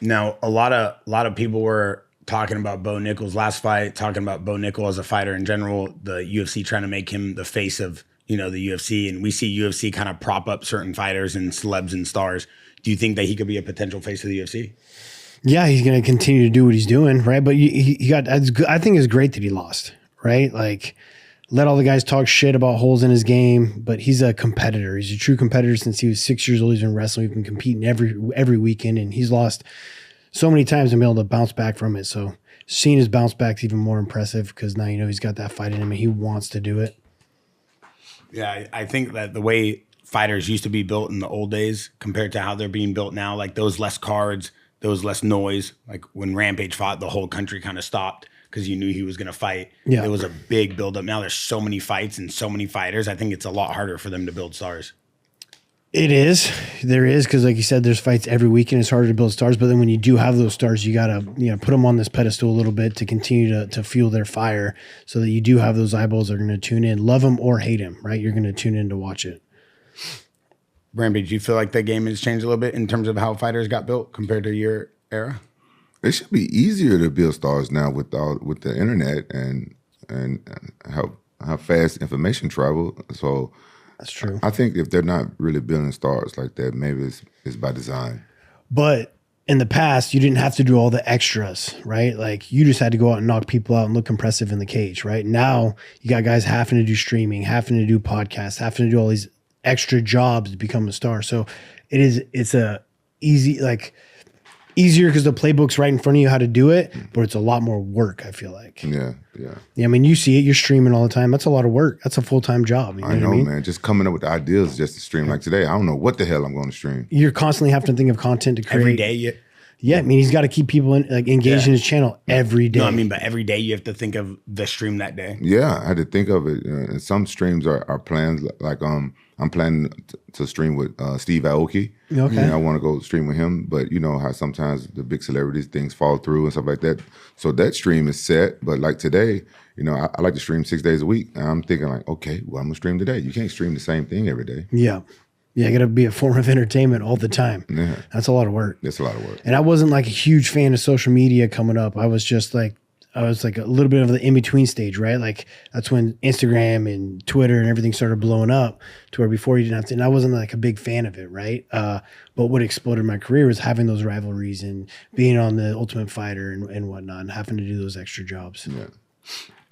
Now, a lot of people were talking about Bo Nickal's last fight, talking about Bo Nickel as a fighter in general, the UFC trying to make him the face of, the UFC. And we see UFC kind of prop up certain fighters and celebs and stars. Do you think that he could be a potential face of the UFC? Yeah, he's going to continue to do what he's doing, right? But he got, I think it's great that he lost, right? Like, let all the guys talk shit about holes in his game, but he's a competitor. He's a true competitor since he was 6 years old. He's been wrestling. He's been competing every weekend, and he's lost so many times and been able to bounce back from it. So seeing his bounce back is even more impressive because now he's got that fight in him and he wants to do it. Yeah, I think that the way fighters used to be built in the old days compared to how they're being built now, like those less cards, those less noise. Like when Rampage fought, the whole country kind of stopped because you knew he was going to fight. Yeah. It was a big buildup. Now there's so many fights and so many fighters. I think it's a lot harder for them to build stars. It is. There is, because like you said, there's fights every weekend. It's harder to build stars. But then when you do have those stars, you got to put them on this pedestal a little bit to continue to fuel their fire so that you do have those eyeballs that are going to tune in. Love them or hate them, right? You're going to tune in to watch it. Rampage, do you feel like the game has changed a little bit in terms of how fighters got built compared to your era? It should be easier to build stars now with the internet and how fast information travel. So that's true. I think if they're not really building stars like that, maybe it's by design. But in the past, you didn't have to do all the extras, right? Like you just had to go out and knock people out and look impressive in the cage, right? Now you got guys having to do streaming, having to do podcasts, having to do all these extra jobs to become a star. So it's a easier because the playbook's right in front of you how to do it, but it's a lot more work, I feel like. Yeah. I mean, you see it, you're streaming all the time. That's a lot of work. That's a full-time job. You know I know, what I mean? Man. Just coming up with ideas just to stream. Like today, I don't know what the hell I'm going to stream. You're constantly having to think of content to create. Every day. Yeah, I mean, he's got to keep people engaged in his channel every day. No, I mean, but every day you have to think of the stream that day. Yeah, I had to think of it. And some streams are planned. Like I'm planning to stream with Steve Aoki. Okay. I want to go stream with him, but you know how sometimes the big celebrities things fall through and stuff like that. So that stream is set. But like today, I like to stream 6 days a week. And I'm thinking like, okay, well, I'm gonna stream today. You can't stream the same thing every day. Yeah. Yeah, you got to be a form of entertainment all the time. Yeah. That's a lot of work. That's a lot of work. And I wasn't like a huge fan of social media coming up. I was like a little bit of the in-between stage, right? Like that's when Instagram and Twitter and everything started blowing up to where before you didn't have to, and I wasn't like a big fan of it, right? But what exploded my career was having those rivalries and being on the Ultimate Fighter and whatnot and having to do those extra jobs. Yeah.